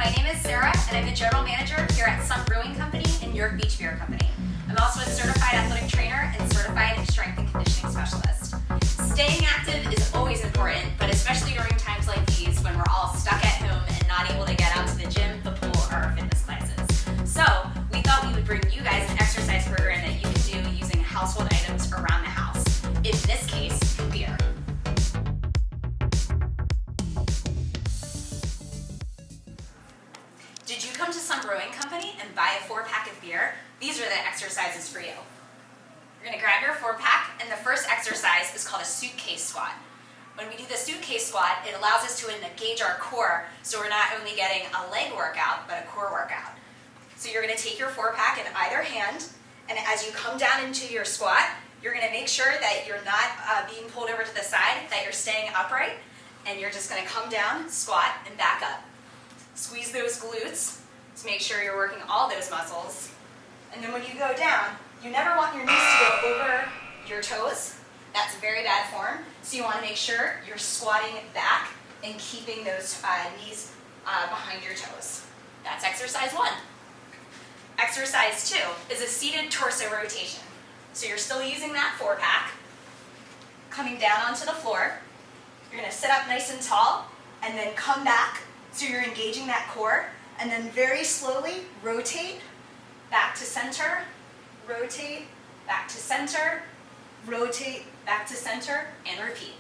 My name is Sarah, and I'm the General Manager here at Some Brewing Company and York Beach Beer Company. I'm also a certified athletic trainer and certified strength and conditioning specialist. Staying active is always important, but especially during times like these when we're all stuck at home and not able to get out to the gym, the pool, or our fitness classes. So we thought we would bring you guys an exercise program that you can do using household items around the house. In this case, beer. Did you come to Some Brewing Company and buy a 4-pack of beer? These are the exercises for you. You're going to grab your 4-pack, and the first exercise is called a Suitcase Squat. When we do the Suitcase Squat, it allows us to engage our core, so we're not only getting a leg workout, but a core workout. So you're going to take your 4-pack in either hand, and as you come down into your squat, you're going to make sure that you're not being pulled over to the side, that you're staying upright, and you're just going to come down, squat, and back up. Squeeze those glutes to make sure you're working all those muscles. And then when you go down, you never want your knees to go over your toes. That's very bad form. So you want to make sure you're squatting back and keeping those knees behind your toes. That's exercise 1. Exercise 2 is a seated torso rotation. So you're still using that 4-pack, coming down onto the floor. You're going to sit up nice and tall and then come back. So you're engaging that core, and then very slowly rotate back to center, rotate back to center, rotate back to center, and repeat.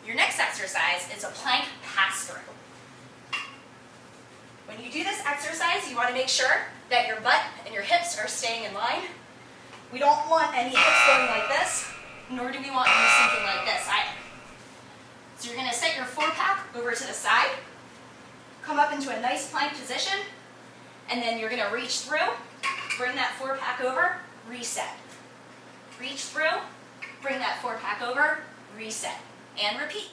Your next exercise is a plank pass-through. When you do this exercise, you want to make sure that your butt and your hips are staying in line. We don't want any hips going like this, nor do we want any sinking like this either. So you're going to set your 4-pack over to the side, come up into a nice plank position, and then you're going to reach through, bring that 4-pack over, reset. Reach through, bring that 4-pack over, reset, and repeat.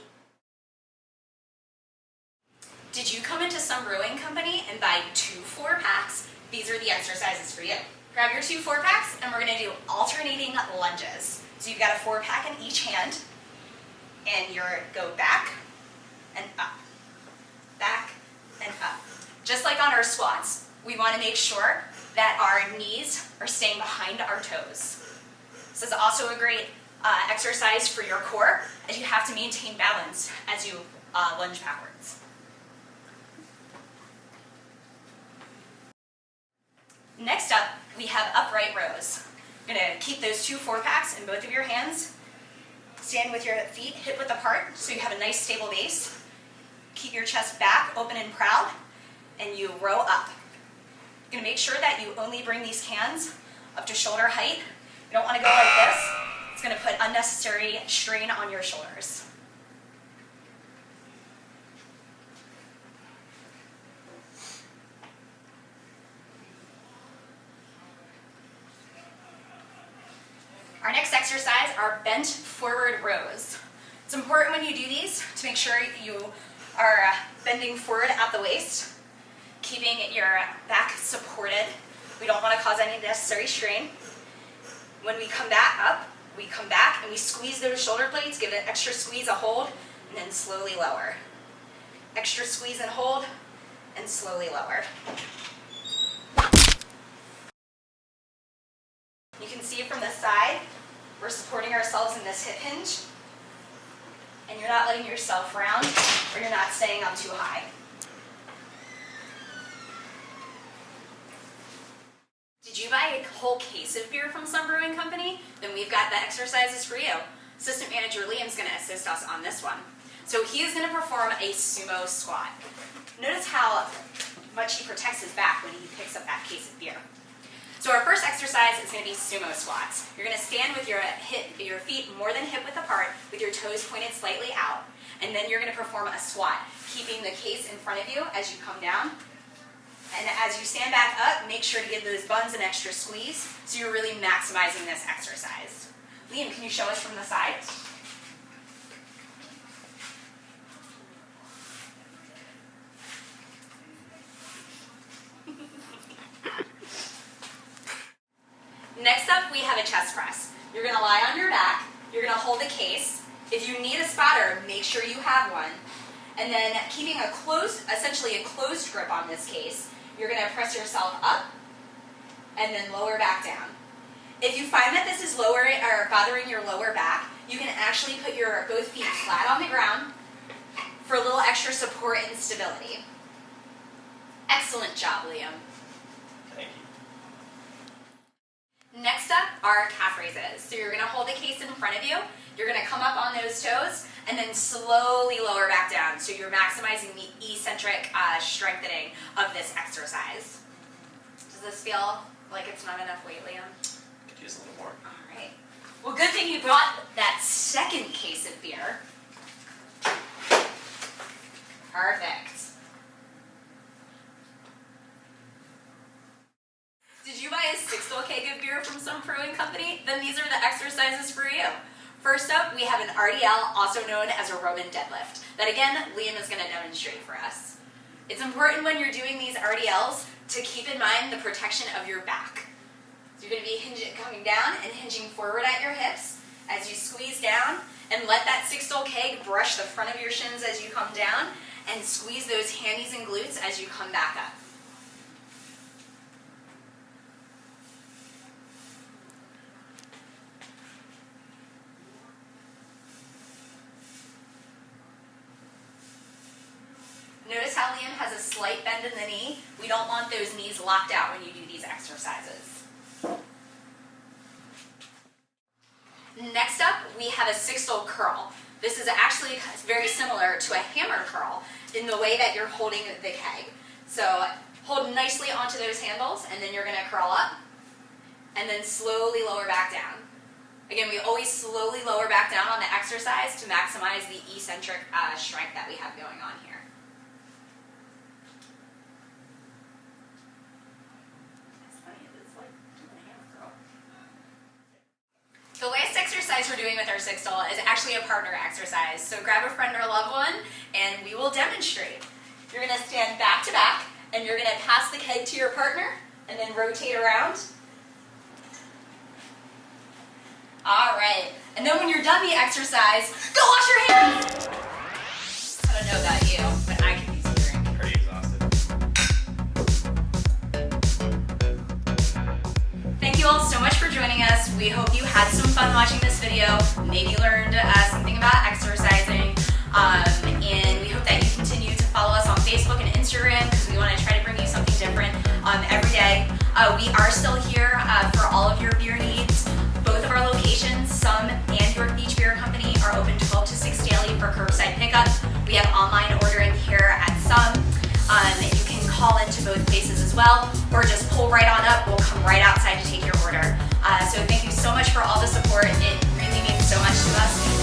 Did you come into Some Brewing Company and buy 2 4-packs? These are the exercises for you. Grab your 2 4-packs, and we're going to do alternating lunges. So you've got a 4-pack in each hand, and you go back and up, back and up. Just like on our squats, we want to make sure that our knees are staying behind our toes. This is also a great exercise for your core, as you have to maintain balance as you lunge backwards. Next up, we have upright rows. You're going to keep those 2 4-packs in both of your hands. Stand with your feet hip width apart so you have a nice stable base. Keep your chest back, open and proud, and you row up. You're going to make sure that you only bring these hands up to shoulder height. You don't want to go like this. It's going to put unnecessary strain on your shoulders. Our next exercise are bent forward rows. It's important when you do these to make sure you are bending forward at the waist, keeping your back supported. We don't want to cause any unnecessary strain. When we come back up, we come back and we squeeze those shoulder blades, give it an extra squeeze, a hold, and then slowly lower. Extra squeeze and hold, and slowly lower. You can see it from the side. We're supporting ourselves in this hip hinge, and you're not letting yourself round, or you're not staying up too high. Did you buy a whole case of beer from Some Brewing Company? Then we've got the exercises for you. Assistant Manager Liam's going to assist us on this one. So he is going to perform a Sumo squat. Notice how much he protects his back when he picks up that case of beer. So our first exercise is going to be sumo squats. You're going to stand with your feet more than hip width apart, with your toes pointed slightly out, and then you're going to perform a squat, keeping the case in front of you as you come down. And as you stand back up, make sure to give those buns an extra squeeze, so you're really maximizing this exercise. Liam, can you show us from the side? Next up, we have a chest press. You're going to lie on your back. You're going to hold the case. If you need a spotter, make sure you have one. And then keeping essentially a closed grip on this case, you're going to press yourself up and then lower back down. If you find that this is bothering your lower back, you can actually put your both feet flat on the ground for a little extra support and stability. Excellent job, Liam. Thank you. Next up are calf raises. So you're going to hold the case in front of you. You're going to come up on those toes and then slowly lower back down. So you're maximizing the eccentric strengthening of this exercise. Does this feel like it's not enough weight, Liam? Could use a little more. All right. Well, good thing you brought that second case of beer. Perfect. Did you buy a sixtel keg of beer from Some Brewing Company? Then these are the exercises for you. First up, we have an RDL, also known as a Roman deadlift, that again, Liam is going to demonstrate for us. It's important when you're doing these RDLs to keep in mind the protection of your back. So you're going to be coming down and hinging forward at your hips as you squeeze down, and let that sixtel keg brush the front of your shins as you come down, and squeeze those hammies and glutes as you come back up. Notice how Liam has a slight bend in the knee. We don't want those knees locked out when you do these exercises. Next up, we have a sixtel curl. This is actually very similar to a hammer curl in the way that you're holding the keg. So hold nicely onto those handles, and then you're going to curl up, and then slowly lower back down. Again, we always slowly lower back down on the exercise to maximize the eccentric strength that we have going on here. The last exercise we're doing with our sixtel is actually a partner exercise. So grab a friend or a loved one, and we will demonstrate. You're going to stand back to back, and you're going to pass the keg to your partner, and then rotate around. All right. And then when you're done the exercise, go wash your hands. I don't know about you, but I can use a drink. Pretty exhausted. Thank you all so much for joining us. We hope you had some fun watching this video, maybe learned something about exercising, and we hope that you continue to follow us on Facebook and Instagram, because we want to try to bring you something different every day. We are still here for all of your beer needs. Both of our locations, Some and York Beach Beer Company, are open 12 to 6 daily for curbside pickup. We have online ordering here at Some. You can call into both places as well, or just pull right on up. We'll come right outside to take your order. So thank you so much for all the support. It really means so much to us.